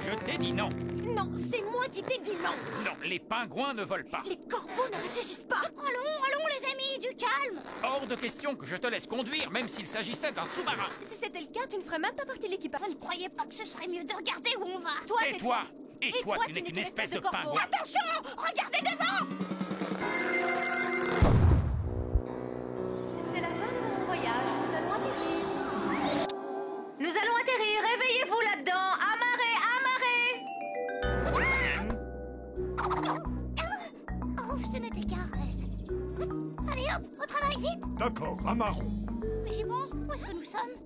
Je t'ai dit non. Non, c'est moi qui t'ai dit non. Non, les pingouins ne volent pas. Les corbeaux ne réfléchissent pas. Allons les amis, du calme. Hors de question que je te laisse conduire, même s'il s'agissait d'un sous-marin. Si c'était le cas, tu ne ferais même pas partie de l'équipage. Vous ne croyez pas que ce serait mieux de regarder où on va? Toi, Et toi? Et toi, tu n'es qu'une espèce de pingouin. Attention, regardez devant. C'est la fin de notre voyage. Nous allons atterrir. Nous allons atterrir, réveillez-vous là-dedans. Oh, ce n'était qu'un rêve. Allez hop, au travail, vite. D'accord, amarrons. Mais j'y pense, où est-ce que nous sommes?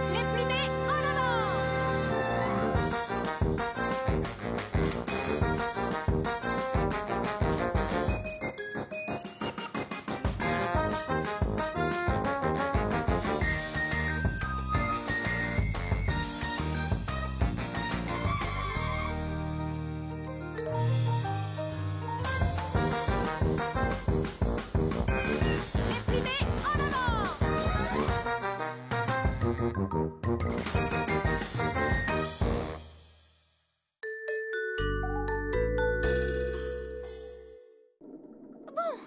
Les plumées en avant. Les plumées en avant.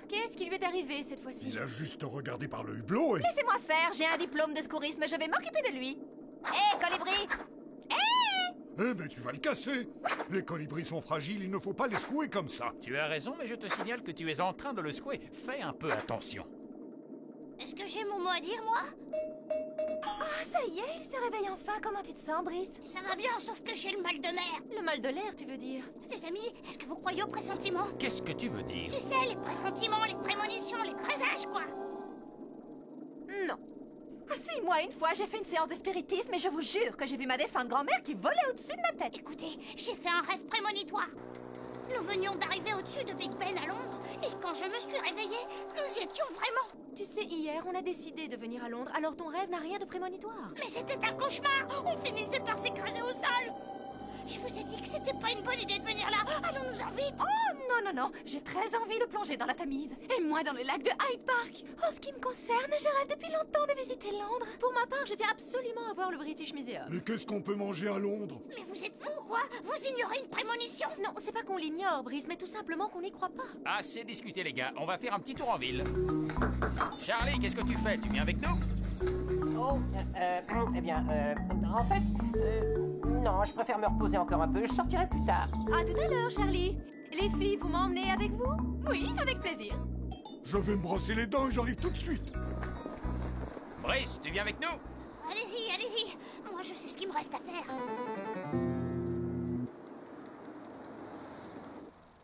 Qu'est-ce qui lui est arrivé cette fois-ci? Il a juste regardé par le hublot et... Laissez-moi faire, j'ai un diplôme de secourisme, je vais m'occuper de lui. Hé, colibri! Eh ben tu vas le casser. Les colibris sont fragiles, il ne faut pas les secouer comme ça. Tu as raison, mais je te signale que tu es en train de le secouer. Fais un peu attention. Est-ce que j'ai mon mot à dire, moi? Ah, ça y est, il se réveille enfin. Comment tu te sens, Brice? Ça va bien, sauf que j'ai le mal de mer. Le mal de l'air, tu veux dire? Les amis, est-ce que vous croyez aux pressentiments? Qu'est-ce que tu veux dire? Tu sais, les pressentiments, les prémonitions, les présages, quoi. Non. Ah si, moi, une fois, j'ai fait une séance de spiritisme et je vous jure que j'ai vu ma défunte grand-mère qui volait au-dessus de ma tête. Écoutez, j'ai fait un rêve prémonitoire. Nous venions d'arriver au-dessus de Big Ben à Londres, et quand je me suis réveillée, nous y étions vraiment. Tu sais, hier, on a décidé de venir à Londres, alors ton rêve n'a rien de prémonitoire. Mais c'était un cauchemar. On finissait par s'écraser au sol. Je vous ai dit que c'était pas une bonne idée de venir là. Allons-nous-en vite. Oh non, non, non, j'ai très envie de plonger dans la Tamise. Et moi dans le lac de Hyde Park. En ce qui me concerne, je rêve depuis longtemps de visiter Londres. Pour ma part, je tiens absolument à voir le British Museum. Et qu'est-ce qu'on peut manger à Londres? Mais vous êtes fous, quoi? Vous ignorez une prémonition? Non, c'est pas qu'on l'ignore, Brice, mais tout simplement qu'on n'y croit pas. Assez discuté, les gars. On va faire un petit tour en ville. Charlie, qu'est-ce que tu fais? Tu viens avec nous? Oh, eh bien, en fait, non, je préfère me reposer encore un peu. Je sortirai plus tard. À tout à l'heure, Charlie. Les filles, vous m'emmenez avec vous? Oui, avec plaisir. Je vais me brosser les dents et j'arrive tout de suite. Brice, tu viens avec nous? Allez-y, allez-y. Moi, je sais ce qu'il me reste à faire.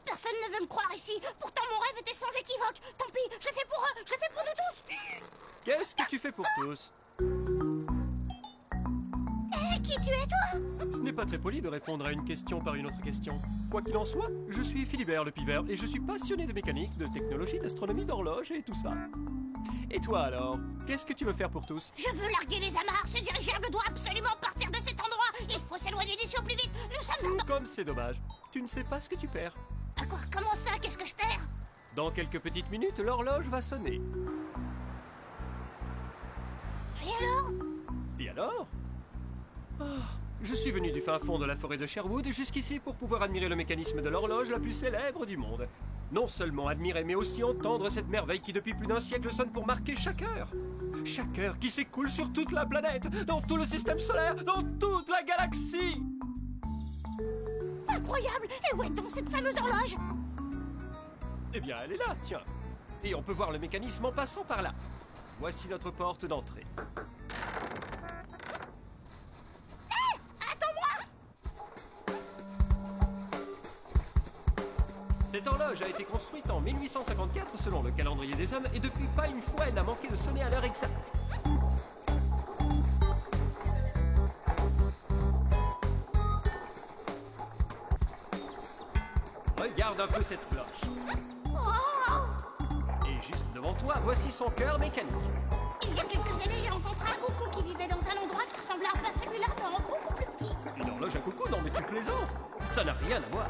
Personne ne veut me croire ici. Pourtant, mon rêve était sans équivoque. Tant pis, je le fais pour eux, je le fais pour nous tous. Qu'est-ce que tu fais pour tous? Qui tu es, toi? Ce n'est pas très poli de répondre à une question par une autre question. Quoi qu'il en soit, je suis Philibert le Pivert et je suis passionné de mécanique, de technologie, d'astronomie, d'horloge et tout ça. Et toi alors? Qu'est-ce que tu veux faire pour tous? Je veux larguer les amarres. Ce dirigeable doit absolument partir de cet endroit. Il faut s'éloigner d'ici au plus vite. Nous sommes en... Comme c'est dommage. Tu ne sais pas ce que tu perds. À quoi? Comment ça? Qu'est-ce que je perds? Dans quelques petites minutes, l'horloge va sonner. Et alors? Et alors? Je suis venu du fin fond de la forêt de Sherwood jusqu'ici pour pouvoir admirer le mécanisme de l'horloge la plus célèbre du monde. Non seulement admirer, mais aussi entendre cette merveille qui depuis plus d'un siècle sonne pour marquer chaque heure. Chaque heure qui s'écoule sur toute la planète, dans tout le système solaire, dans toute la galaxie. Incroyable! Et où est donc cette fameuse horloge? Eh bien, elle est là, tiens. Et on peut voir le mécanisme en passant par là. Voici notre porte d'entrée. Cette horloge a été construite en 1854 selon le calendrier des hommes et depuis pas une fois elle n'a manqué de sonner à l'heure exacte. Regarde un peu cette cloche. Et juste devant toi, voici son cœur mécanique. Il y a quelques années, j'ai rencontré un coucou qui vivait dans un endroit qui ressemblait un peu à celui-là, mais en beaucoup plus petit. Une horloge à coucou? Non mais tu plaisantes. Ça n'a rien à voir.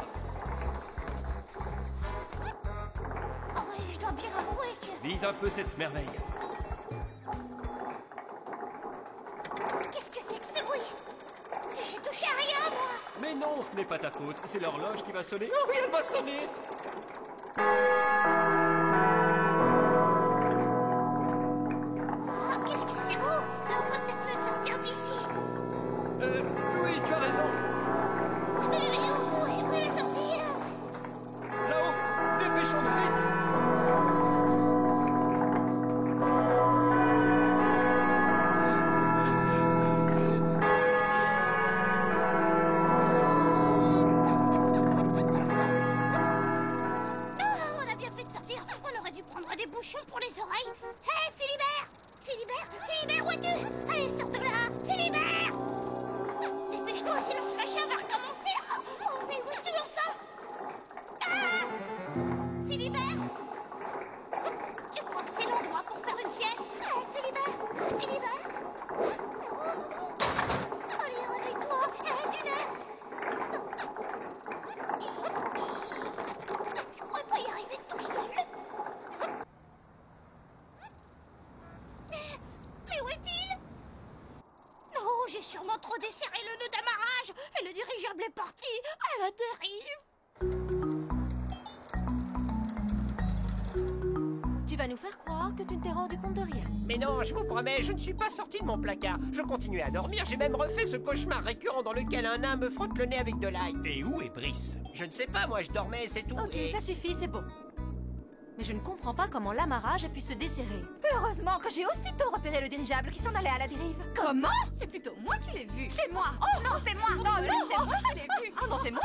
Vise un peu cette merveille. Qu'est-ce que c'est que ce bruit? J'ai touché à rien, moi. Mais non, ce n'est pas ta faute. C'est l'horloge qui va sonner. Oh oui, elle va sonner. Oh, qu'est-ce que c'est beau. Là, on va peut-être mieux de sortir d'ici. Oui, tu as raison. Mais où est la sortie? Là-haut, dépêchons-nous vite. On a bien fait de sortir. On aurait dû prendre des bouchons pour les oreilles. Hé, Philibert! Philibert, où es-tu? Allez, sors de là! Philibert! Dépêche-toi, sinon ce machin va recommencer. Oh, mais où es-tu enfin? Ah! Philibert? Tu crois que c'est l'endroit pour faire une sieste? Hé, Philibert! Allez, réveille-toi! Hé, du nez! Je pourrais pas y arriver tout seul. Mais où est-il? Non, j'ai sûrement trop desserré le nœud d'amarrage et le dirigeable est parti à la dérive. Tu vas nous faire croire que tu ne t'es rendu compte de rien. Mais non, je vous promets, je ne suis pas sorti de mon placard. Je continuais à dormir, j'ai même refait ce cauchemar récurrent dans lequel un nain me frotte le nez avec de l'ail. Et où est Brice? Je ne sais pas, moi je dormais, c'est tout. Ok, et- ça suffit, c'est bon. Mais je ne comprends pas comment l'amarrage a pu se desserrer. Heureusement que j'ai aussitôt repéré le dirigeable qui s'en allait à la dérive. Comment? C'est plutôt moi qui l'ai vu. C'est moi! Oh non, c'est moi! Non, non! C'est moi qui l'ai vu. Oh non, c'est moi!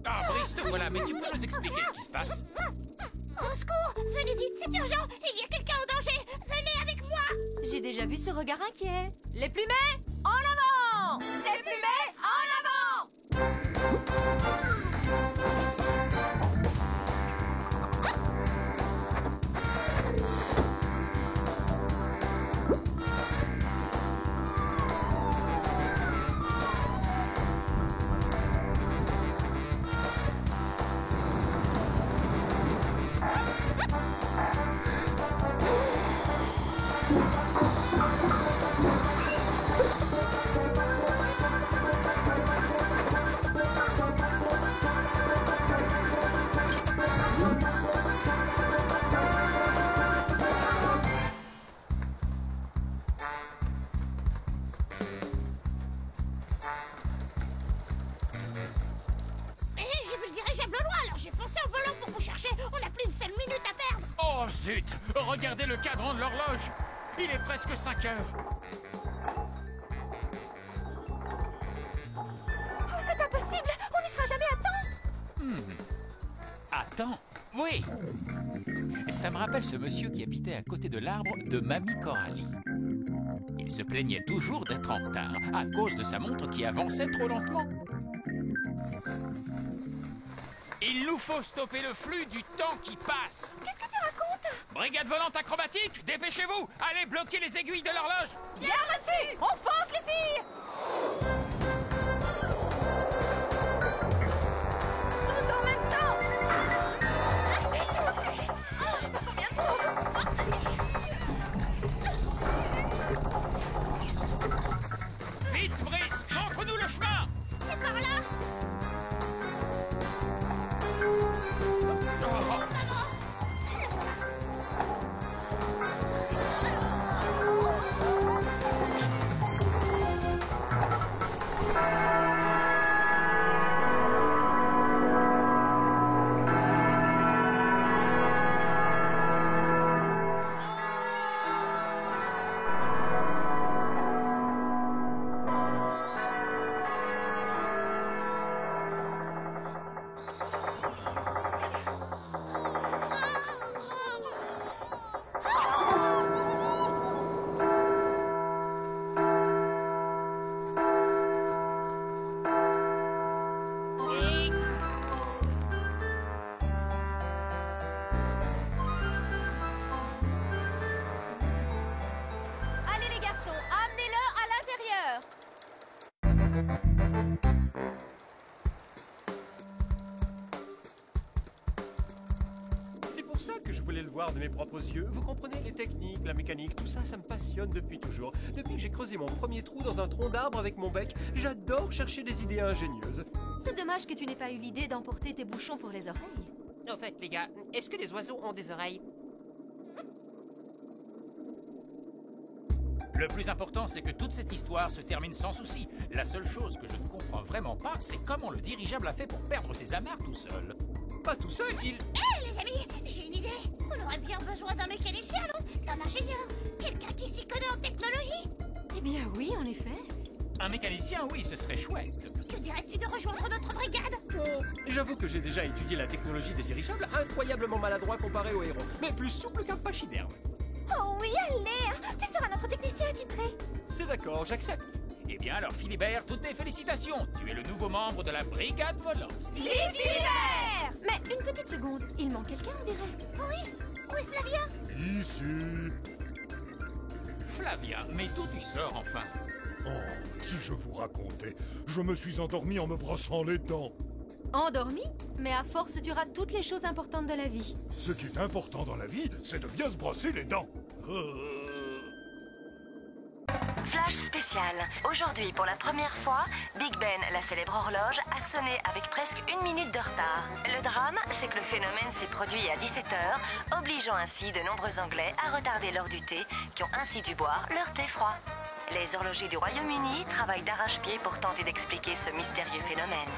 Ah, Brice, te voilà, mais tu peux nous expliquer ce qui se passe? Au secours! Venez vite, c'est urgent! Il y a quelqu'un en danger! Venez avec moi! J'ai déjà vu ce regard inquiet. Les plumets, en avant! Les plumets, en avant! J'ai vu le dirigeable loin, alors j'ai foncé en volant pour vous chercher. On n'a plus une seule minute à perdre. Oh zut! Regardez le cadran de l'horloge! Il est presque 5 heures. Oh, c'est pas possible! On n'y sera jamais à temps! Attends, oui! Ça me rappelle ce monsieur qui habitait à côté de l'arbre de Mamie Coralie. Il se plaignait toujours d'être en retard à cause de sa montre qui avançait trop lentement. Il nous faut stopper le flux du temps qui passe. Qu'est-ce que tu racontes? Brigade volante acrobatique, dépêchez-vous! Allez bloquer les aiguilles de l'horloge! Bien reçu! On fonce, les filles! Tout en même temps! Vite, Brice, montre-nous le chemin! C'est par là. Oh, pour ça que je voulais le voir de mes propres yeux. Vous comprenez, les techniques, la mécanique, tout ça, ça me passionne depuis toujours. Depuis que j'ai creusé mon premier trou dans un tronc d'arbre avec mon bec, j'adore chercher des idées ingénieuses. C'est dommage que tu n'aies pas eu l'idée d'emporter tes bouchons pour les oreilles. En fait, les gars, est-ce que les oiseaux ont des oreilles? Le plus important, c'est que toute cette histoire se termine sans souci. La seule chose que je ne comprends vraiment pas, c'est comment le dirigeable a fait pour perdre ses amarres tout seul. Pas tout seul, il... Hé, les amis, j'ai une idée. On aurait bien besoin d'un mécanicien, non? D'un ingénieur. Quelqu'un qui s'y connaît en technologie. Eh bien oui, en effet. Un mécanicien, oui, ce serait chouette. Que dirais-tu de rejoindre notre brigade? Oh, j'avoue que j'ai déjà étudié la technologie des dirigeables, incroyablement maladroit comparé aux héros, mais plus souple qu'un pachyderme. Oh oui, allez, tu seras notre technicien attitré. C'est d'accord, j'accepte. Eh bien alors, Philibert, toutes mes félicitations. Tu es le nouveau membre de la brigade volante. Les Philibert! Mais une petite seconde, il manque quelqu'un, on dirait. Oui, oui, Flavien. Ici. Flavien, mais d'où tu sors enfin? Oh, si je vous racontais, je me suis endormi en me brossant les dents. Endormi? Mais à force, tu rates toutes les choses importantes de la vie. Ce qui est important dans la vie, c'est de bien se brosser les dents. Flash spécial. Aujourd'hui, pour la première fois, Big Ben, la célèbre horloge, a sonné avec presque 1 minute de retard. Le drame, c'est que le phénomène s'est produit à 17h, obligeant ainsi de nombreux Anglais à retarder l'heure du thé, qui ont ainsi dû boire leur thé froid. Les horlogers du Royaume-Uni travaillent d'arrache-pied pour tenter d'expliquer ce mystérieux phénomène.